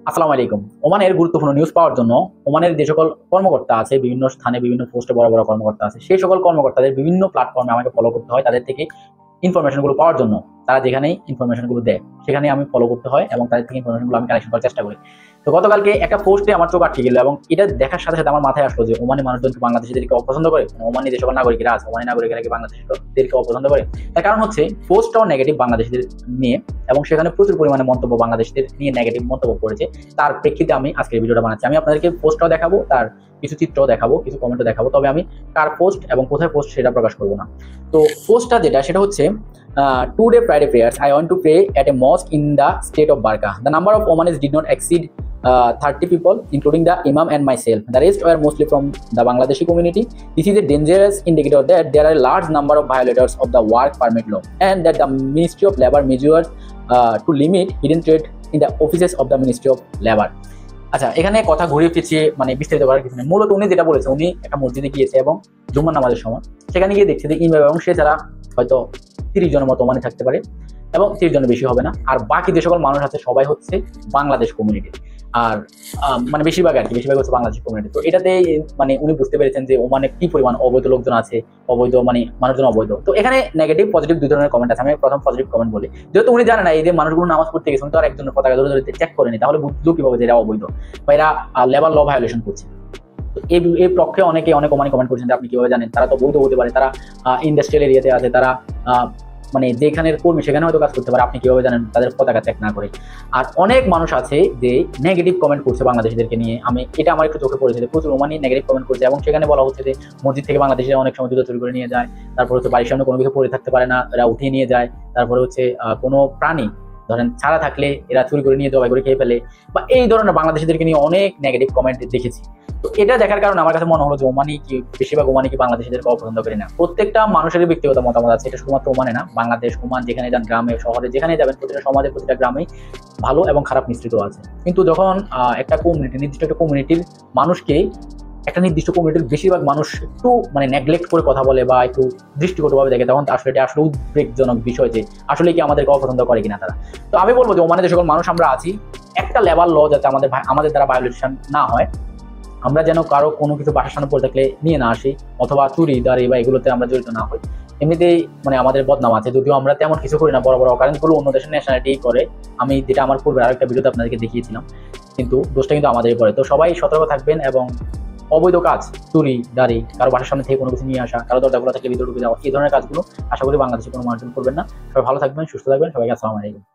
আসসালামু আলাইকুম। ওমানের গুরুত্বপূর্ণ নিউজ পাওয়ার জন্য ওমানের যে সকল কর্মকর্তা আছে, বিভিন্ন স্থানে বিভিন্ন পোস্টে বড় বড় কর্মকর্তা আছে, সেই সকল কর্মকর্তাদের বিভিন্ন প্ল্যাটফর্মে আমাকে ফলো করতে হয় তাদের থেকে ইনফরমেশন গুলো পাওয়ার জন্য। তারা যেখানেই ইনফরমেশন গুলো দেয় সেখানেই আমি ফলো করতে হয় এবং তাদের থেকে ইনফরমেশন গুলো আমি কালেকশন করার চেষ্টা করি। তো গতকালকে একটা পোস্টে আমার চোখ আটকে গেল এবং এটা দেখার সাথে সাথে আমার মাথায় আসলো যে ওমানি মানুষজন কি বাংলাদেশিদেরকে অপছন্দ করে? ওমানি যে সকল নাগরিকরা আছে, ওমানি নাগরিকরা কি বাংলাদেশিদেরকে অপছন্দ করে? তার কারণ হচ্ছে পোস্টটাও নেগেটিভ বাংলাদেশিদের নিয়ে এবং সেখানে প্রচুর পরিমাণে মন্তব্য বাংলাদেশিদের নিয়ে নেগেটিভ মন্তব্য করেছে। তার প্রেক্ষিতে আমি আজকের ভিডিওটা বানাচ্ছি। আমি আপনাদেরকে পোস্টটাও দেখাবো, তার কিছু চিত্রও দেখাবো, কিছু কমেন্টও দেখাবো। তবে আমি কার পোস্ট এবং কোথায় পোস্ট সেটা প্রকাশ করবো না। তো পোস্টটা যেটা সেটা হচ্ছে today Friday prayers. I want to pray at a mosque in the state of Barka. The number of Omanis did not exceed 30 people, including the imam and myself. The rest were mostly from the Bangladeshi community. This is a dangerous indicator that there are a large number of violators of the work permit law and that the Ministry of Labour measures to limit hidden trade in the offices of the Ministry of Labour. আচ্ছা, এখানে কথা ঘুরিয়ে ফিরিয়ে মানে বিস্তারিত করার কিছু নেই। মূলত উনি যেটা বলেছে, উনি একটা মসজিদে গিয়েছে এবং জুম্মার নামাজের সময় সেখানে গিয়ে দেখছে যে ইমাম এবং সে ছাড়া হয়তো 30 জনের মতো মানে থাকতে পারে এবং 30 জনের বেশি হবে না। আর বাকি যে সকল মানুষ আছে সবাই হচ্ছে বাংলাদেশ কমিউনিটি। আর মানে বেশিরভাগ হচ্ছে বাংলাদেশ কমিউনিটি। তো এটাতে মানে উনি বুঝতে পেরেছেন যে ওমানে কি পরিমাণ অবৈধ লোকজন আছে, অবৈধ মানে মানুষজন অবৈধ। তো এখানে নেগেটিভ পজিটিভ দুই ধরনের কমেন্ট আছে। আমি প্রথম পজিটিভ কমেন্ট বলি, যেহেতু উনি জানে না এই যে মানুষগুলো নামাজ পড়তে গেছেন তো আর একজনের পতাকা ধরে চেক করেনি, তাহলে বুঝলো কিভাবে যে এরা অবৈধ বা এরা লেবার ল ভায়োলেশন করছে। এই পক্ষে অনেক ওমানি কমেন্ট করছেন যে আপনি কিভাবে জানেন, তারা তো বৈধ হতে পারে, তারা ইন্ডাস্ট্রিয়াল এরিয়াতে আছে, তারা মানে যেখানের কর্মী সেখানে হয়তো কাজ করতে পারে, আপনি কিভাবে জানেন তাদের পতাকা চেক না করে। আর অনেক মানুষ আছে যে নেগেটিভ কমেন্ট করছে বাংলাদেশিদেরকে নিয়ে। এটা আমার একটু চোখে পড়েছে যে প্রচুর ওমানি নেগেটিভ কমেন্ট করছে এবং সেখানে বলা হচ্ছে যে মসজিদ থেকে বাংলাদেশিরা অনেক সময় জুতো চুরি করে নিয়ে যায়, তারপর হচ্ছে বাড়ির সামনে কোনো কিছু পড়ে থাকতে পারে না, এরা উঠিয়ে নিয়ে যায়, তারপরে হচ্ছে কোনো প্রাণী ধরেন ছাড়া থাকলে এরা চুরি করে নিয়ে জবাই করে খেয়ে ফেলে, বা এই ধরনের বাংলাদেশিদেরকে নিয়ে অনেক নেগেটিভ কমেন্ট দেখেছি। তো এটা দেখার কারণে আমার কাছে মনে হলো যে ওমানি কি বেশিরভাগ ওমানি কি বাংলাদেশিদেরকে অপছন্দ করি না। প্রত্যেকটা মানুষেরই ব্যক্তিগত মতামত আছে, এটা শুধুমাত্র ওমানে না, বাংলাদেশ ওমান যেখানে যান, গ্রামে শহরে যেখানে যাবেন, প্রতিটা সমাজে প্রতিটা গ্রামেই ভালো এবং খারাপ মিশ্রিত আছে। কিন্তু যখন একটা কমিউনিটি, নির্দিষ্ট একটা কমিউনিটির মানুষকে, একটা নির্দিষ্ট কমিউনিটির বেশিরভাগ মানুষ একটু মানে নেগলেক্ট করে কথা বলে বা একটু দৃষ্টিকটুভাবে দেখে, তখন আসলে এটা আসলে উদ্বেগজনক বিষয় যে আসলে কি আমাদেরকে অপছন্দ করে কিনা তারা। তো আমি বলবো যে ওমানে যে সকল মানুষ আমরা আছি, একটা লেবার ল যাতে আমাদের দ্বারা ভায়োলেশন না হয়, আমরা যেন কারো কোনো কিছু বাসার সামনে পড়ে থাকলে নিয়ে না আসি, অথবা চুরি দাঁড়ি বা এগুলোতে আমরা জড়িত না হই। এমনিতেই মানে আমাদের বদনাম আছে, যদিও আমরা তেমন কিছু করি না, বড় বড় অকারেন্সগুলো অন্য দেশের ন্যাশনালিটি করে। আমি যেটা আমার পূর্বে আরেকটা ভিডিওতে আপনাদেরকে দেখিয়েছিলাম, কিন্তু দোষটা কিন্তু আমাদেরই পড়ে। তো সবাই সতর্ক থাকবেন এবং অবৈধ কাজ, চুরি দাঁড়ি, কারো বাসার সামনে থেকে কোনো কিছু নিয়ে আসা, কারো দরজা খোলা থাকলে ভিতরে ঢুকে যাওয়া, এই ধরনের কাজগুলো আশা করি বাংলাদেশে কোনো মানুষজন করবেন না। সবাই ভালো থাকবেন, সুস্থ থাকবেন। সবাইকে আসসালামু আলাইকুম।